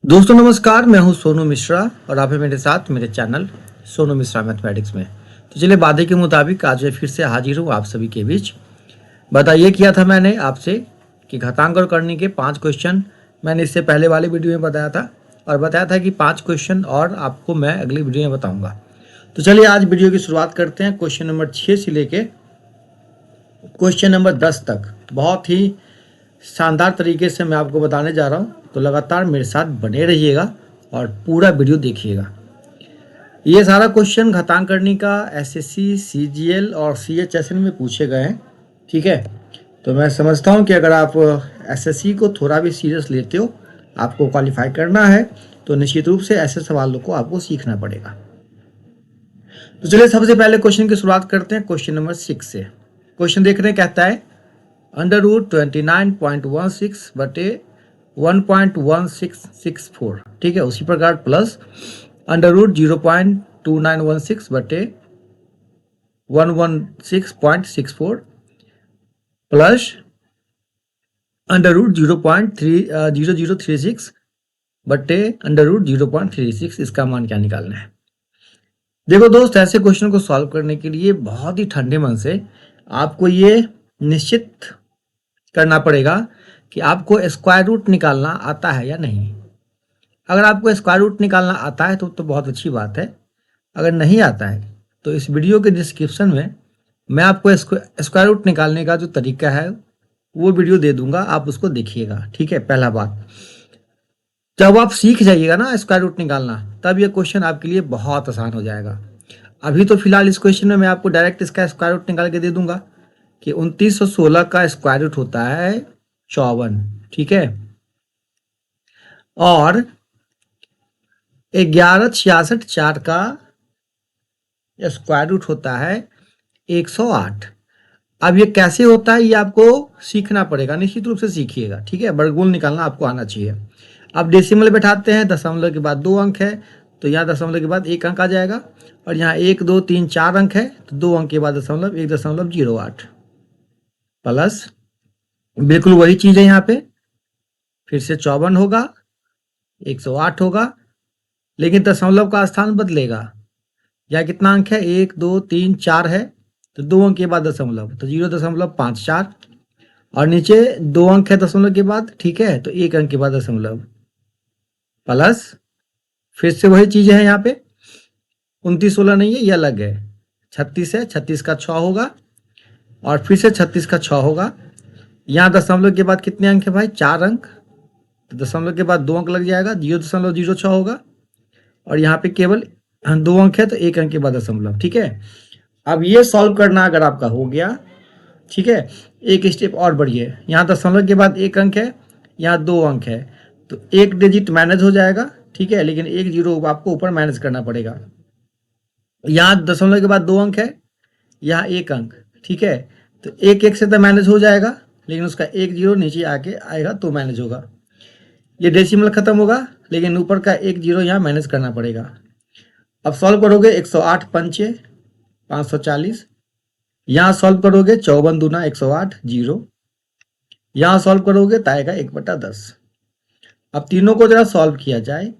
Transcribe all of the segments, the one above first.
दोस्तों नमस्कार, मैं हूं सोनू मिश्रा और आप हैं मेरे साथ मेरे चैनल सोनू मिश्रा मैथमेटिक्स में। तो चलिए वादे के मुताबिक आज मैं फिर से हाजिर हूं आप सभी के बीच। बताइए किया था मैंने आपसे कि घातांक और करनी के 5 क्वेश्चन मैंने इससे पहले वाले वीडियो में बताया था और बताया था कि 5 क्वेश्चन और आपको मैं अगली वीडियो में बताऊँगा। तो चलिए आज वीडियो की शुरुआत करते हैं। क्वेश्चन नंबर 6 से लेके क्वेश्चन नंबर 10 तक बहुत ही शानदार तरीके से मैं आपको बताने जा रहा हूँ, तो लगातार मेरे साथ बने रहिएगा और पूरा वीडियो देखिएगा। ये सारा क्वेश्चन घातांकर्णी का एसएससी, सीजीएल और सीएचएसएल में पूछे गए हैं। ठीक है, तो मैं समझता हूँ कि अगर आप एसएससी को थोड़ा भी सीरियस लेते हो, आपको क्वालिफाई करना है, तो निश्चित रूप से ऐसे सवालों को आपको सीखना पड़ेगा। तो चलिए सबसे पहले क्वेश्चन की शुरुआत करते हैं क्वेश्चन नंबर 6 से। क्वेश्चन देख रहे हैं, कहता है अंडर रूट 29.16 बटे 1.1664। ठीक है, उसी प्रकार प्लस अंडर रूट 0.2916 बटे 116.64 प्लस अंडर रूट 0.0036 बटे अंडर रूट 0.36। इसका मान क्या निकालना है? देखो दोस्त, ऐसे क्वेश्चन को सॉल्व करने के लिए बहुत ही ठंडे मन से आपको ये निश्चित करना पड़ेगा कि आपको स्क्वायर रूट निकालना आता है या नहीं। अगर आपको स्क्वायर रूट निकालना आता है तो बहुत अच्छी बात है। अगर नहीं आता है तो इस वीडियो के डिस्क्रिप्शन में मैं आपको स्क्वायर रूट निकालने का जो तरीका है वो वीडियो दे दूंगा, आप उसको देखिएगा। ठीक है, पहला बात, जब आप सीख जाइएगा ना स्क्वायर रूट निकालना, तब ये क्वेश्चन आपके लिए बहुत आसान हो जाएगा। अभी तो फिलहाल इस क्वेश्चन में मैं आपको डायरेक्ट इसका स्क्वायर रूट निकाल के दे दूंगा कि 2916 का स्क्वायर रूट होता है 54। ठीक है, और 1166 का स्क्वायर रूट होता है 108। अब ये कैसे होता है ये आपको सीखना पड़ेगा, निश्चित रूप से सीखिएगा। ठीक है, वर्गमूल निकालना आपको आना चाहिए। अब डेसिमल बैठाते हैं, दशमलव के बाद 2 अंक है तो यहाँ दशमलव के बाद 1 अंक आ जाएगा, और यहाँ 1 2 3 4 अंक है तो 2 अंक के बाद दशमलव 1.08 प्लस बिल्कुल वही चीज है यहाँ पे, फिर से 54 होगा, 108 होगा, लेकिन दशमलव का स्थान बदलेगा। यहाँ कितना अंक है, 1 2 3 4 है तो 2 अंक के बाद दशमलव, तो 0.54, और नीचे 2 अंक है दशमलव के बाद। ठीक है, तो 1 अंक के बाद दशमलव प्लस फिर से वही चीज है यहाँ पे, 2916 नहीं है, ये अलग है, 36 है, 36 का 6 होगा, और फिर से 36 का 6 होगा। यहाँ दशमलव के बाद कितने अंक है भाई, 4 अंक, तो दशमलव के बाद 2 अंक लग जाएगा, 0.06 होगा, और यहाँ पे केवल 2 अंक है तो 1 अंक के बाद दशमलव। ठीक है, अब ये सॉल्व करना अगर आपका हो गया, ठीक है, एक स्टेप और बढ़िए, यहाँ दशमलव के बाद 1 अंक है, यहाँ 2 अंक है, तो 1 डिजिट मैनेज हो जाएगा। ठीक है, लेकिन 1 जीरो आपको ऊपर मैनेज करना पड़ेगा। यहाँ दशमलव के बाद 2 अंक है, यहाँ 1 अंक। ठीक है, तो 1 1 से तो मैनेज हो जाएगा, लेकिन उसका 1 जीरो नीचे आके आएगा तो मैनेज होगा। ये डेसिमल खत्म होगा, लेकिन ऊपर का 1 जीरो यहाँ मैनेज करना पड़ेगा। अब सॉल्व करोगे, 108 पंचे 540, यहाँ सॉल्व करोगे 54 दूना 108 जीरो, यहाँ सॉल्व करोगे तो आएगा 1/10। अब तीनों को जरा सॉल्व किया जाए,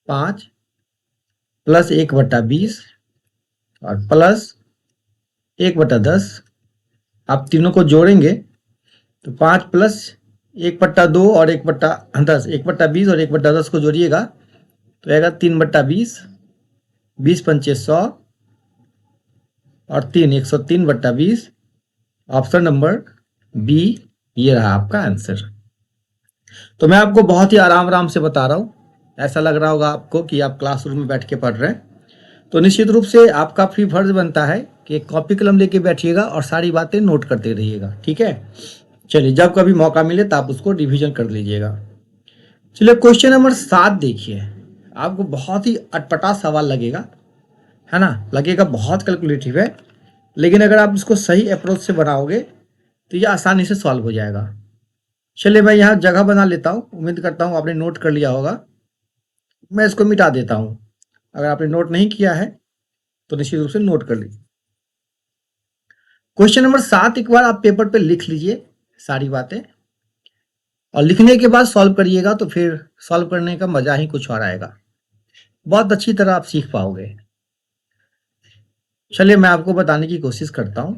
5 प्लस 1/20 और प्लस 1/10। आप तीनों को जोड़ेंगे तो 5 प्लस 1/2 और 1/10, 1/20 और 1/10 को जोड़िएगा तो आएगा 3/20, 20 पंचे 100 और 3 103/20। ऑप्शन नंबर बी ये रहा आपका आंसर। तो मैं आपको बहुत ही आराम आराम से बता रहा हूँ, ऐसा लग रहा होगा आपको कि आप क्लासरूम में बैठ के पढ़ रहे हैं। तो निश्चित रूप से आपका भी फर्ज बनता है कि एक कॉपी कलम लेके बैठिएगा और सारी बातें नोट करते रहिएगा। ठीक है, चलिए जब कभी मौका मिले तो आप उसको रिवीजन कर लीजिएगा। चलिए क्वेश्चन नंबर 7 देखिए, आपको बहुत ही अटपटा सवाल लगेगा, है ना, लगेगा बहुत कैलकुलेटिव है, लेकिन अगर आप इसको सही अप्रोच से बनाओगे तो ये आसानी से सॉल्व हो जाएगा। चलिए मैं यहाँ जगह बना लेता हूँ, उम्मीद करता हूँ आपने नोट कर लिया होगा। मैं इसको मिटा देता हूँ, अगर आपने नोट नहीं किया है तो निश्चित रूप से नोट कर लीजिए। क्वेश्चन नंबर 7 एक बार आप पेपर पे लिख लीजिए सारी बातें। और लिखने के बाद सॉल्व करिएगा तो फिर सॉल्व करने का मजा ही कुछ और आएगा, बहुत अच्छी तरह आप सीख पाओगे। चलिए मैं आपको बताने की कोशिश करता हूं।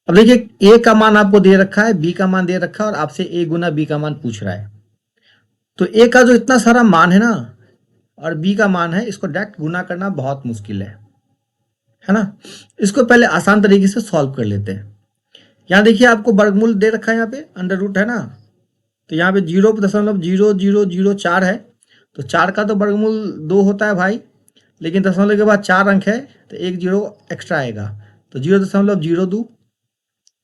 अब देखिए ए का मान आपको दे रखा है, बी का मान दे रखा है और आपसे ए गुना बी का मान पूछ रहा है। तो ए का जो इतना सारा मान है ना और बी का मान है, इसको डायरेक्ट गुना करना बहुत मुश्किल है ना। इसको पहले आसान तरीके से सॉल्व कर लेते हैं। यहाँ देखिए आपको वर्गमूल दे रखा है, यहाँ पे अंडर रूट है ना, तो यहाँ पे 0.0004 है। तो 4 का तो वर्गमूल 2 होता है भाई, लेकिन दशमलव के बाद 4 अंक है तो एक जीरो एक्स्ट्रा आएगा, तो 0.02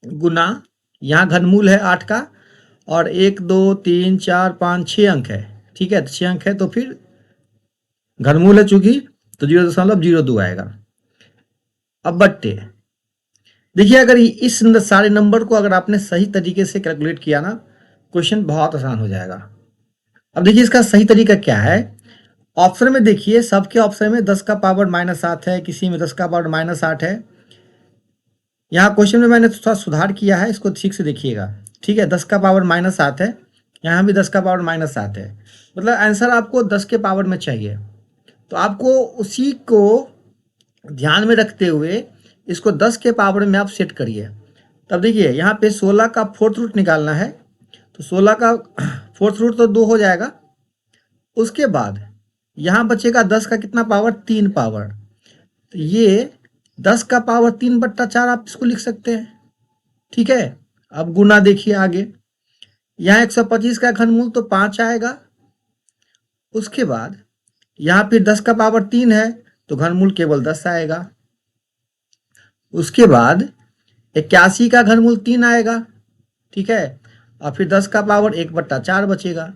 गुना यहाँ घनमूल है 8 का और 1 2 3 4 5 6 अंक है, ठीक है, तो 6 अंक है तो फिर घनमूल है चूंकि, तो 0.02 आएगा। अब बट्टे देखिए, अगर इस सारे नंबर को अगर आपने सही तरीके से कैलकुलेट किया ना, क्वेश्चन बहुत आसान हो जाएगा। अब देखिए इसका सही तरीका क्या है। ऑप्शन में देखिए, सबके ऑप्शन में 10 का पावर -7 है, किसी में 10 का पावर -8 है। यहाँ क्वेश्चन में मैंने थोड़ा सुधार किया है, इसको ठीक से देखिएगा, ठीक है। 10 का पावर -7 है, यहाँ भी 10 का पावर -7 है, मतलब आंसर आपको 10 के पावर में चाहिए। तो आपको उसी को ध्यान में रखते हुए इसको 10 के पावर में आप सेट करिए। तब देखिए यहाँ पे 16 का फोर्थ रूट निकालना है, तो 16 का फोर्थ रूट तो 2 हो जाएगा। उसके बाद यहाँ बचेगा 10 का कितना पावर, 3 पावर, तो ये 10 का पावर 3/4 आप इसको लिख सकते हैं, ठीक है। अब गुना देखिए आगे, यहाँ 125 का घनमूल तो 5 आएगा। उसके बाद यहाँ पे 10 का पावर 3 है तो घनमूल केवल 10 आएगा। उसके बाद 81 का घनमूल 3 आएगा, ठीक है, और फिर 10 का पावर 1/4 बचेगा।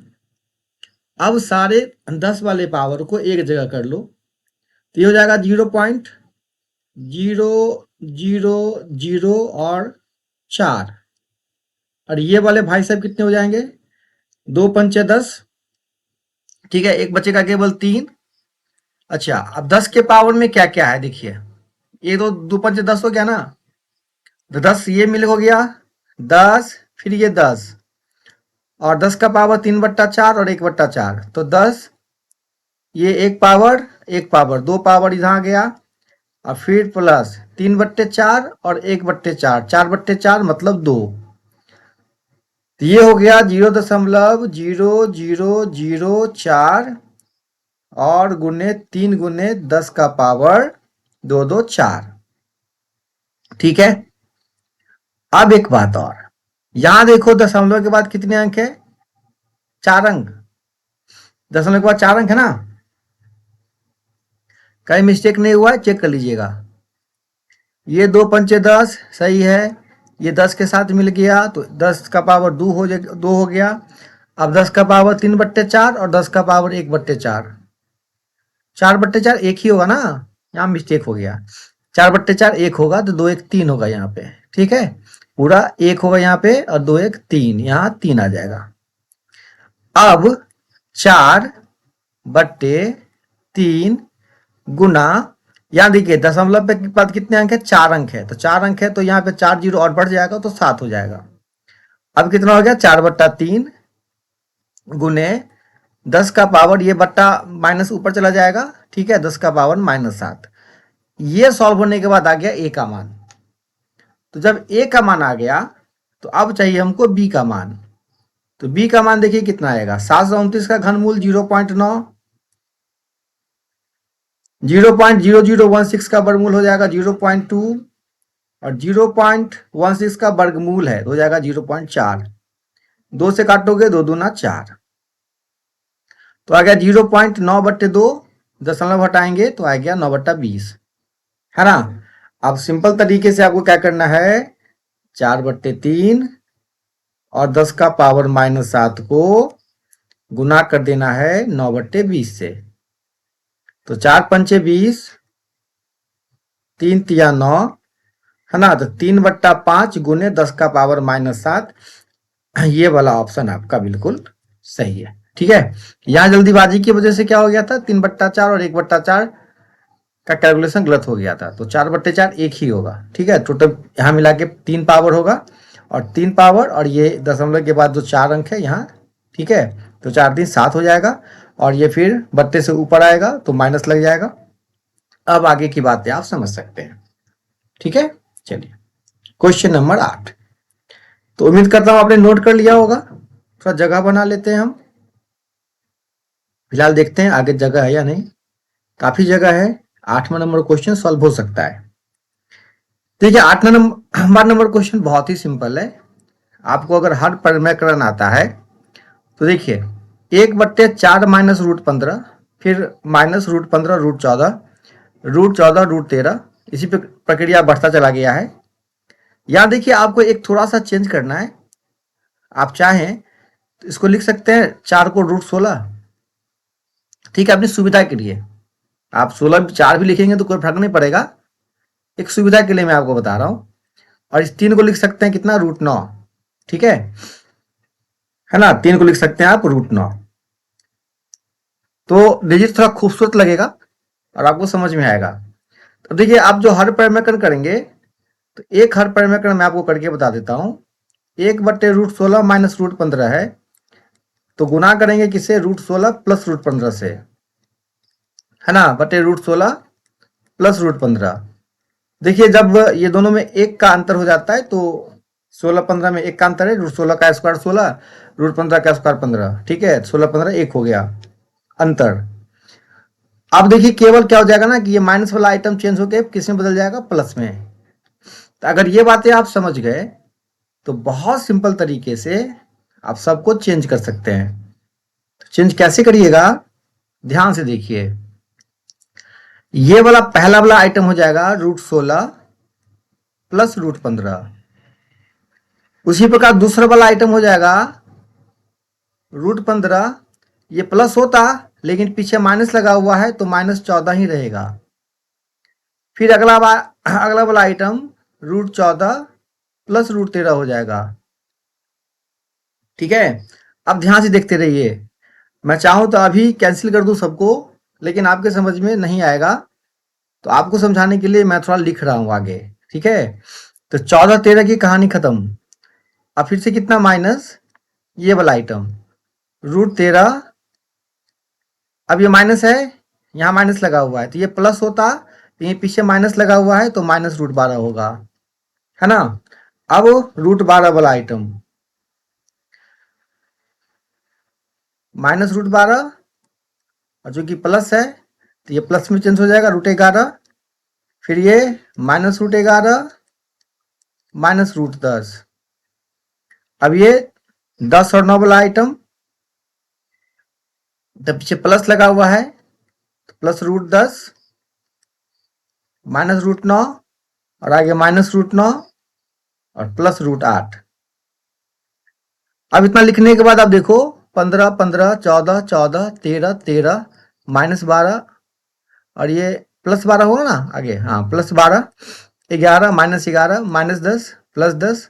अब सारे 10 वाले पावर को एक जगह कर लो, तो ये हो जाएगा 0.000 और 4, और ये वाले भाई साहब कितने हो जाएंगे, 2 पंचे 10, ठीक है, एक बचेगा केवल 3। अच्छा, अब 10 के पावर में क्या क्या है देखिए, ये तो 2 पंचे 10 हो गया ना, तो 10 ये मिल हो गया 10, फिर ये 10 और 10 का पावर 3/4 और 1/4, तो 10, ये एक पावर 2 पावर इधर आ गया, और फिर प्लस 3/4 और 1/4, 4/4 मतलब 2, तो ये हो गया 0.0004 और गुने 3 गुने 10 का पावर 224, ठीक है। अब एक बात और, यहां देखो दशमलव के बाद कितने अंक है, 4 अंक, दशमलव के बाद 4 अंक है ना, कहीं मिस्टेक नहीं हुआ है, चेक कर लीजिएगा। ये 2 पंचे 10 सही है, ये 10 के साथ मिल गया तो 10 का पावर 2 हो गया। अब 10 का पावर 3/4 और 10 का पावर 1/4, 4/4 एक ही होगा ना, यहाँ मिस्टेक हो गया, 4/4 एक होगा तो 2 1 3 होगा यहाँ पे, ठीक है, पूरा 1 होगा यहाँ पे और 2 1 3, यहाँ 3 आ जाएगा। अब 4/3 गुना, यहाँ देखिए दशमलव पे बाद कितने अंक है, 4 अंक है, तो 4 अंक है तो यहाँ पे 4 जीरो और बढ़ जाएगा तो 7 हो जाएगा। अब कितना हो गया, 4/3 गुने 10 का पावर, ये बट्टा माइनस ऊपर चला जाएगा, ठीक है, 10 का पावर -7। ये सॉल्व होने के बाद आ गया ए का मान। तो जब ए का मान आ गया तो अब चाहिए हमको बी का मान। तो बी का मान देखिए कितना आएगा, 729 का घनमूल 0.9, 0.0016 का वर्गमूल हो जाएगा 0.2 और 0.16 का वर्गमूल है तो हो जाएगा 0.4, 2 से काटोगे 2 दूना 4, तो आ गया 0.9/2, दशमलव हटाएंगे तो आ गया 9/20, है ना। अब सिंपल तरीके से आपको क्या करना है, 4/3 और 10 का पावर -7 को गुना कर देना है 9/20 से, तो 4 पंचे 20, 3 तिया 9, है ना, तो 3/5 गुने 10 का पावर -7, ये वाला ऑप्शन आपका बिल्कुल सही है, ठीक है। यहाँ जल्दीबाजी की वजह से क्या हो गया था, 3/4 और 1/4 का कैलकुलेशन गलत हो गया था, तो 4/4 एक ही होगा, ठीक है, टोटल यहाँ मिला के 3 पावर होगा और 3 पावर और ये दशमलव के बाद जो 4 अंक है यहाँ, ठीक है, तो 4 3 7 हो जाएगा और ये फिर 32 से ऊपर आएगा तो माइनस लग जाएगा। अब आगे की बातें आप समझ सकते हैं, ठीक है। चलिए क्वेश्चन नंबर 8, तो उम्मीद करता हूं आपने नोट कर लिया होगा। थोड़ा जगह बना लेते हैं हम, फिलहाल देखते हैं आगे जगह है या नहीं। काफी जगह है, 8वां नंबर क्वेश्चन सॉल्व हो सकता है। देखिए 8वां नंबर क्वेश्चन बहुत ही सिंपल है। आपको अगर हर परिमेयकरण आता है तो देखिए 1/4 माइनस रूट 15, फिर minus root 15 root 14, root 14 root 13, इसी पे प्रक्रिया बढ़ता चला गया है। यहाँ देखिए आपको एक थोड़ा सा चेंज करना है। आप चाहें तो इसको लिख सकते हैं 4 को रूट 16, ठीक है, अपनी सुविधा के लिए। आप 16 4 भी लिखेंगे तो कोई फर्क नहीं पड़ेगा, एक सुविधा के लिए मैं आपको बता रहा हूं। और इस 3 को लिख सकते हैं कितना, रूट 9, ठीक है ना। 3 को लिख सकते हैं आप रूट 9, तो डिजिट थोड़ा खूबसूरत लगेगा और आपको समझ में आएगा। तो देखिए आप जो हर परिमेयकरण करेंगे तो एक हर परिमेयकरण मैं आपको करके बता देता हूं। 1/√16 माइनस रूट 15 है, तो गुना करेंगे किससे, रूट 16 प्लस रूट 15 से, है ना, बटे रूट 16 प्लस रूट 15। देखिए जब ये दोनों में एक का अंतर हो जाता है तो 16 15 में एक का अंतर है, रूट 16 का स्क्वायर 16, रूट 15 का स्क्वायर 15, ठीक है, 16 15 एक हो गया अंतर। अब देखिए केवल क्या हो जाएगा ना कि ये माइनस वाला आइटम चेंज होकर किस में बदल जाएगा, प्लस में। तो अगर ये बातें आप समझ गए तो बहुत सिंपल तरीके से आप सबको चेंज कर सकते हैं। तो चेंज कैसे करिएगा, ध्यान से देखिए। ये वाला पहला वाला आइटम हो जाएगा रूट 16 प्लस रूट 15, उसी प्रकार दूसरा वाला आइटम हो जाएगा रूट 15, ये प्लस होता लेकिन पीछे माइनस लगा हुआ है तो माइनस 14 ही रहेगा। फिर अगला वाला आइटम रूट 14 प्लस रूट 13 हो जाएगा, ठीक है। अब ध्यान से देखते रहिए, मैं चाहूं तो अभी कैंसिल कर दूं सबको, लेकिन आपके समझ में नहीं आएगा तो आपको समझाने के लिए मैं थोड़ा लिख रहा हूं आगे, ठीक है। तो 14 13 की कहानी खत्म। अब फिर से कितना माइनस, ये वाला आइटम रूट 13, अब ये माइनस है, यहाँ माइनस लगा हुआ है तो ये प्लस होता, ये पीछे माइनस लगा हुआ है तो माइनस रूट 12 होगा, है ना। अब रूट 12 वाला आइटम माइनस रूट 12 और जो कि प्लस है तो ये प्लस में चेंज हो जाएगा रूट 11, फिर ये माइनस रूट 11 माइनस रूट 10। अब ये 10 और 9 वाला आइटम, जब पीछे प्लस लगा हुआ है तो प्लस रूट 10 माइनस रूट 9 और आगे माइनस रूट 9 और प्लस रूट 8। अब इतना लिखने के बाद आप देखो 15 15 14 14 13 13 माइनस 12 और ये प्लस 12 होगा ना आगे, हाँ प्लस 12, 11 माइनस 11 माइनस 10 प्लस 10।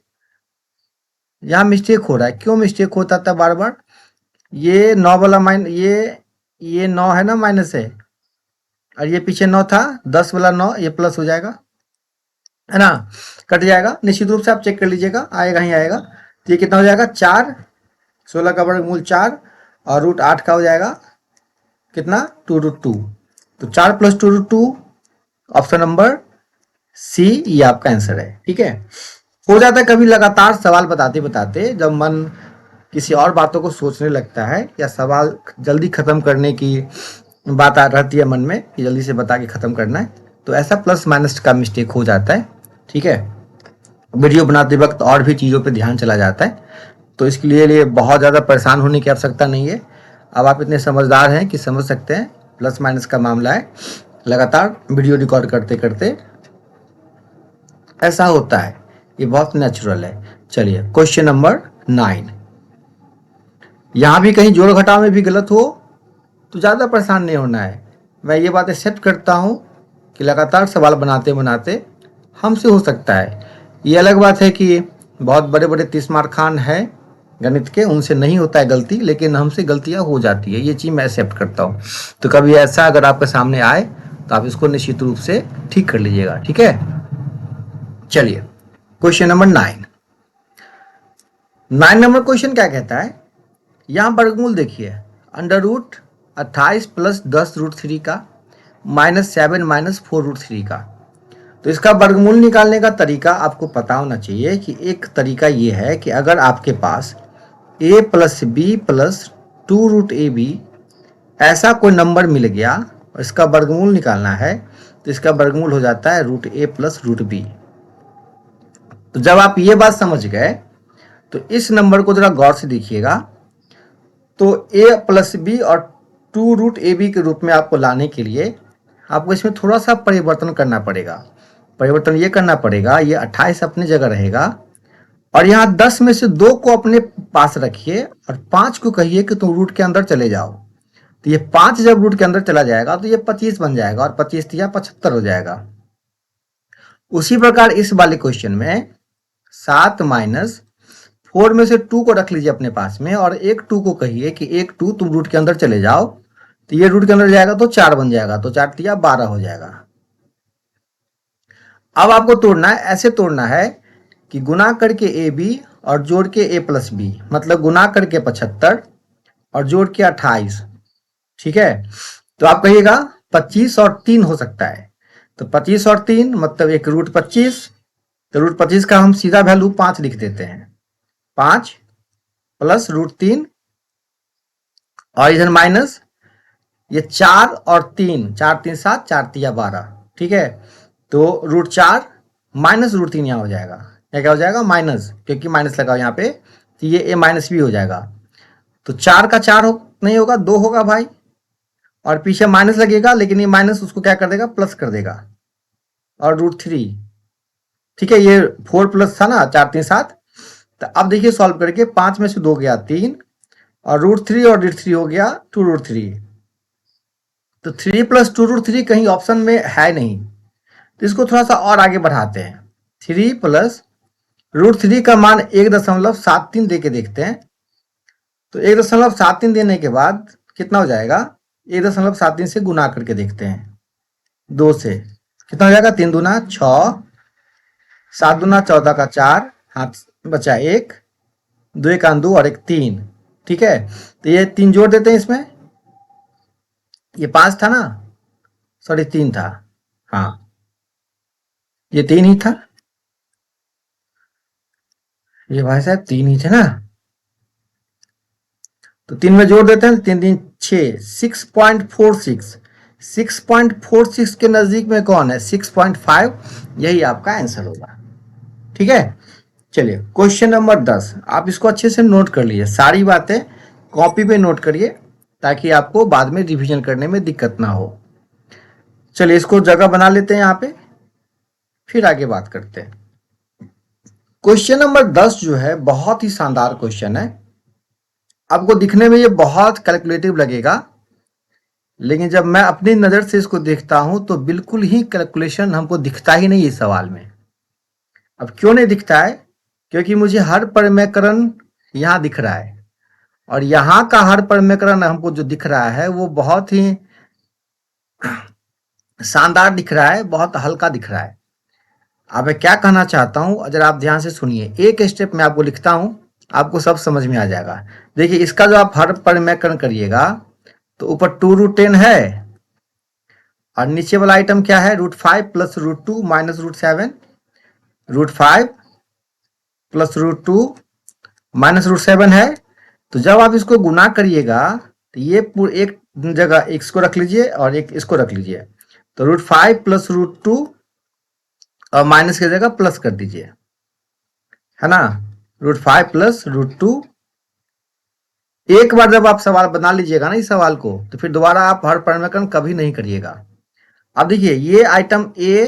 यहाँ मिस्टेक हो रहा है, क्यों मिस्टेक होता था बार बार, ये 9 वाला ये 9 है ना माइनस है, और ये पीछे 9 था, 10 वाला 9 ये प्लस हो जाएगा, है ना, कट जाएगा निश्चित रूप से, आप चेक कर लीजिएगा आएगा ही आएगा। तो ये कितना हो जाएगा 4, 16 का वर्गमूल 4 और रूट 8 का हो जाएगा कितना 2 रूट 2, तो 4 plus 2 root 2, option number C ये आपका आंसर है, ठीक है। हो जाता है कभी लगातार सवाल बताते बताते जब मन किसी और बातों को सोचने लगता है या सवाल जल्दी खत्म करने की बात आ रहती है मन में कि जल्दी से बता के खत्म करना है, तो ऐसा प्लस माइनस का मिस्टेक हो जाता है, ठीक है। वीडियो बनाते वक्त और भी चीज़ों पे ध्यान चला जाता है, तो इसके लिए बहुत ज़्यादा परेशान होने की आवश्यकता नहीं है। अब आप इतने समझदार हैं कि समझ सकते हैं प्लस माइनस का मामला है, लगातार वीडियो रिकॉर्ड करते करते ऐसा होता है, ये बहुत नेचुरल है। चलिए क्वेश्चन नंबर 9, यहाँ भी कहीं जोड़ घटाव में भी गलत हो तो ज़्यादा परेशान नहीं होना है। मैं ये बात एक्सेप्ट करता हूँ कि लगातार सवाल बनाते बनाते हमसे हो सकता है। ये अलग बात है कि बहुत बड़े बड़े 30 मार्क खान हैं गणित के, उनसे नहीं होता है गलती, लेकिन हमसे गलतियाँ हो जाती है, ये चीज़ मैं एक्सेप्ट करता हूँ। तो कभी ऐसा अगर आपके सामने आए तो आप इसको निश्चित रूप से ठीक कर लीजिएगा, ठीक है। चलिए क्वेश्चन नंबर 9, 9 नंबर क्वेश्चन क्या कहता है, यहाँ वर्गमूल देखिए, अंडर रूट 28 प्लस 10√3 का -7 -4√3 का। तो इसका वर्गमूल निकालने का तरीका आपको पता होना चाहिए कि एक तरीका ये है कि अगर आपके पास a plus B plus 2√ab ऐसा कोई नंबर मिल गया और इसका वर्गमूल निकालना है, तो इसका वर्गमूल हो जाता है √a प्लस √b। तो जब आप ये बात समझ गए तो इस नंबर को जरा गौर से देखिएगा। तो a प्लस बी और 2√ab के रूप में आपको लाने के लिए आपको इसमें थोड़ा सा परिवर्तन करना पड़ेगा। परिवर्तन ये करना पड़ेगा, ये 28 अपनी जगह रहेगा और यहाँ 10 में से 2 को अपने पास रखिए और 5 को कहिए कि तुम रूट के अंदर चले जाओ। तो ये 5 जब रूट के अंदर चला जाएगा तो ये 25 बन जाएगा और 25 या 75 हो जाएगा। उसी प्रकार इस वाले क्वेश्चन में 7 माइनस 4 में से 2 को रख लीजिए अपने पास में और एक 2 को कहिए कि एक 2 तुम रूट के अंदर चले जाओ। तो ये रूट के अंदर जाएगा तो 4 बन जाएगा, तो 4 या 12 हो जाएगा। अब आपको तोड़ना है, ऐसे तोड़ना है कि गुना करके ए बी और जोड़ के a प्लस बी, मतलब गुना करके 75 और जोड़ के 28। ठीक है, तो आप कहिएगा 25 और 3 हो सकता है। तो 25 और 3 मतलब एक √25। तो √25 का हम सीधा वैल्यू 5 लिख देते हैं, 5 प्लस √3 और इधर माइनस ये 4 और 3, 4 3 7, 4 3 12। ठीक है, तो √4 माइनस √3 यहाँ हो जाएगा। क्या हो जाएगा, माइनस, क्योंकि माइनस लगाओ यहाँ पे, तो ये a माइनस बी हो जाएगा। तो 4 का 4 नहीं होगा, 2 होगा भाई, और पीछे माइनस लगेगा, लेकिन ये माइनस उसको क्या कर देगा, प्लस कर देगा, और √3। ठीक है, ये 4 प्लस था ना, 4 3 7। तो अब देखिए सॉल्व करके 5 में से 2 गया 3 और √3 और √3 हो गया 2√3। तो 3 प्लस 2√3 कहीं ऑप्शन में है नहीं, तो इसको थोड़ा सा और आगे बढ़ाते हैं। 3 प्लस √3 का मान 1.73 दे के देखते हैं। तो 1.73 देने के बाद कितना हो जाएगा, 1.73 से गुना करके देखते हैं 2 से, कितना हो जाएगा, 3 दूना 6, 7 दूना 14 का 4, हाथ बचा 1, 2 एक 2 और एक 3। ठीक है, तो ये 3 जोड़ देते हैं इसमें, ये 5 था ना, सॉरी 3 था, हाँ ये 3 ही था, ये भाई साहब 3 ही थे ना। तो 3 में जोड़ देते हैं, 3 3 6, 6.46। 6.46 के नजदीक में कौन है, 6.5, यही आपका आंसर होगा। ठीक है, चलिए क्वेश्चन नंबर 10, आप इसको अच्छे से नोट कर लीजिए, सारी बातें कॉपी पे नोट करिए ताकि आपको बाद में रिवीजन करने में दिक्कत ना हो। चलिए इसको जगह बना लेते हैं यहाँ पे, फिर आगे बात करते हैं। क्वेश्चन नंबर 10 जो है बहुत ही शानदार क्वेश्चन है। आपको दिखने में ये बहुत कैलकुलेटिव लगेगा, लेकिन जब मैं अपनी नज़र से इसको देखता हूं तो बिल्कुल ही कैलकुलेशन हमको दिखता ही नहीं इस सवाल में। अब क्यों नहीं दिखता है, क्योंकि मुझे हर परिमेयकरण यहाँ दिख रहा है और यहाँ का हर परिमेयकरण हमको जो दिख रहा है वो बहुत ही शानदार दिख रहा है, बहुत हल्का दिख रहा है। अब मैं क्या कहना चाहता हूँ, अगर आप ध्यान से सुनिए, एक स्टेप में आपको लिखता हूँ, आपको सब समझ में आ जाएगा। देखिए इसका जो आप हर परिमेयकरण करिएगा तो ऊपर 2√10 है और नीचे वाला आइटम क्या है, √5 प्लस √2 माइनस √7, √5 प्लस √2 माइनस √7 है। तो जब आप इसको गुना करिएगा तो ये एक जगह इसको रख लीजिए और एक इसको रख लीजिए, तो √5 प्लस √2 और माइनस की जगह प्लस कर दीजिए, है ना, √5 प्लस √2। एक बार जब आप सवाल बना लीजिएगा ना इस सवाल को, तो फिर दोबारा आप हर परिमेयकरण कभी नहीं करिएगा। अब देखिए ये आइटम ए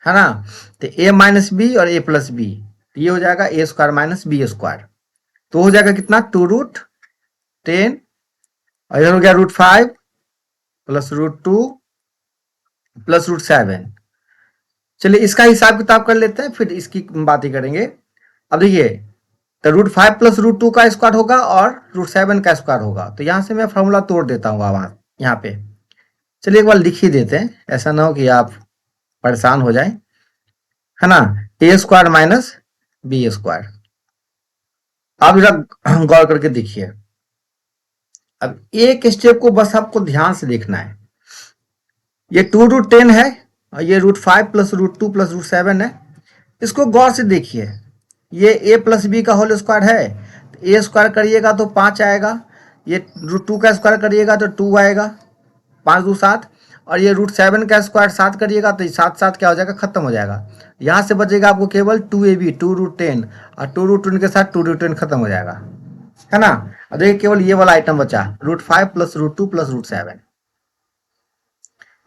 है ना, तो a माइनस बी और a प्लस बी, ये हो जाएगा a² माइनस b²। तो हो जाएगा कितना, 2√10 और इधर हो गया √5 प्लस √2 प्लस √7। चलिए इसका हिसाब किताब कर लेते हैं, फिर इसकी बातें करेंगे। अब देखिए, तो √5 प्लस √2 का स्क्वायर होगा और √7 का स्क्वायर होगा। तो यहाँ से मैं फॉर्मूला तोड़ देता हूँ वहाँ यहाँ पे। चलिए एक बार लिख ही देते हैं, ऐसा ना हो कि आप परेशान हो जाए, है ना, a² माइनस b²। आप जरा गौर करके देखिए। अब एक स्टेप को बस आपको ध्यान से देखना है। ये 2√10 है और ये √5 प्लस √2 प्लस √7 है। इसको गौर से देखिए। ये a प्लस बी का होल स्क्वायर है, ए स्क्वायर करिएगा तो 5 आएगा, ये √2 का स्क्वायर करिएगा तो 2 आएगा, 5 2 7, और ये √7 का स्क्वायर 7 करिएगा तो 7 7 क्या हो जाएगा, खत्म हो जाएगा। यहाँ से बचेगा आपको केवल 2ab 2√10, और 2√10 के साथ 2√10 खत्म हो जाएगा, है ना। अब देखिए केवल ये वाला आइटम बचा, √5 प्लस √2 प्लस √7,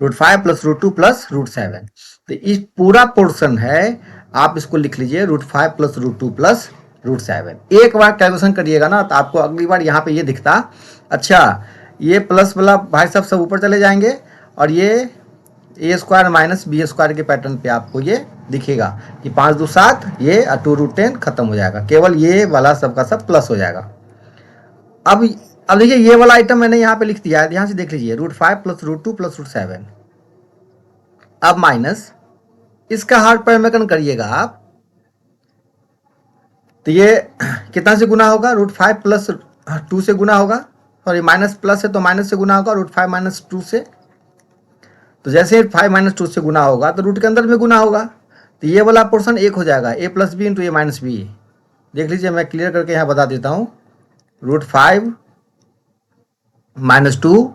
√5 प्लस √2 प्लस √7। तो इस पूरा पोर्शन है, आप इसको लिख लीजिए √5 प्लस √2 प्लस √7। एक बार कैलकुलेशन करिएगा ना तो आपको अगली बार यहाँ पे ये दिखता, अच्छा ये प्लस वाला भाई साहब सब ऊपर चले जाएंगे, और ये ए स्क्वायर माइनस बी स्क्वायर के पैटर्न पे आपको ये दिखेगा कि 5 2 7, ये 2√10 खत्म हो जाएगा, केवल ये वाला सबका सब प्लस हो जाएगा। अब देखिए ये वाला आइटम मैंने यहाँ पे लिख दिया है, ध्यान से देख लीजिए, √5 प्लस √2 प्लस √7। अब माइनस इसका हार्ड परिमेकन करिएगा आप, तो ये कितना से गुना होगा, √5 प्लस 2 से गुना होगा, सॉरी माइनस प्लस है तो माइनस से गुना होगा, √5 माइनस 2 से। तो जैसे 5 माइनस 2 से गुना होगा तो रूट के अंदर में गुना होगा, तो ये वाला पोर्शन एक हो जाएगा, a plus B into A minus B. देख लीजिए मैं क्लियर करके यहाँ बता देता हूँ, √5 माइनस 2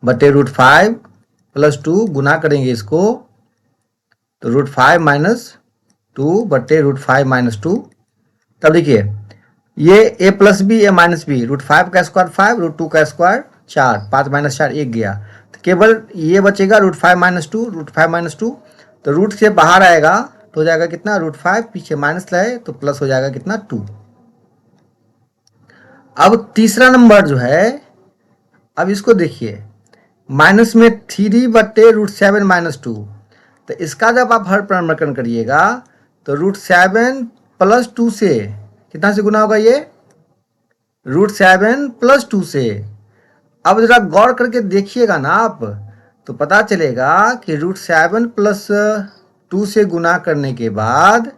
बटे √5 प्लस 2 गुना करेंगे इसको, तो √5 माइनस 2 बटे √5 माइनस 2। तब देखिए ये a plus B A minus B, √5 का स्क्वायर 5, √2 का स्क्वायर 4, 5 माइनस 4 1 गया, तो केवल ये बचेगा √5 माइनस 2, √5 माइनस 2, तो रूट से बाहर आएगा तो हो जाएगा कितना, √5 पीछे माइनस लाए तो प्लस हो जाएगा कितना, 2। अब तीसरा नंबर जो है, अब इसको देखिए, माइनस में 3 बटे √7 माइनस 2, तो इसका जब आप हर परिवर्तन करिएगा तो √7 प्लस 2 से कितना से गुना होगा, ये √7 प्लस 2 से। अब जरा गौर करके देखिएगा ना आप, तो पता चलेगा कि √7 प्लस 2 से गुना करने के बाद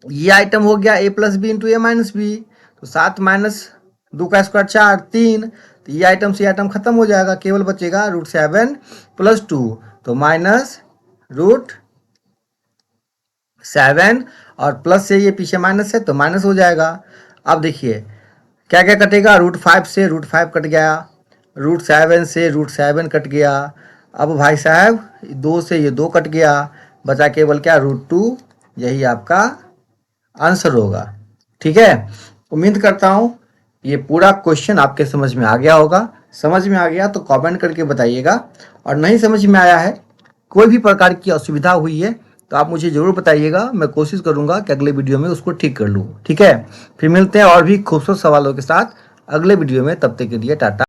ये आइटम हो गया a plus B into A minus B, तो 7 माइनस 2 का स्क्वायर 4 3, तो ये आइटम से आइटम खत्म हो जाएगा, केवल बचेगा √7 प्लस 2, तो माइनस √7, और प्लस से ये पीछे माइनस है तो माइनस हो जाएगा। अब देखिए क्या क्या कटेगा, √5 से √5 कट गया, √7 से √7 कट गया, अब भाई साहब 2 से ये 2 कट गया, बचा केवल क्या, √2, यही आपका आंसर होगा। ठीक है, उम्मीद करता हूँ ये पूरा क्वेश्चन आपके समझ में आ गया होगा। समझ में आ गया तो कमेंट करके बताइएगा, और नहीं समझ में आया है, कोई भी प्रकार की असुविधा हुई है तो आप मुझे ज़रूर बताइएगा, मैं कोशिश करूंगा कि अगले वीडियो में उसको ठीक कर लूँ। ठीक है, फिर मिलते हैं और भी खूबसूरत सवालों के साथ अगले वीडियो में, तब तक के लिए टाटा।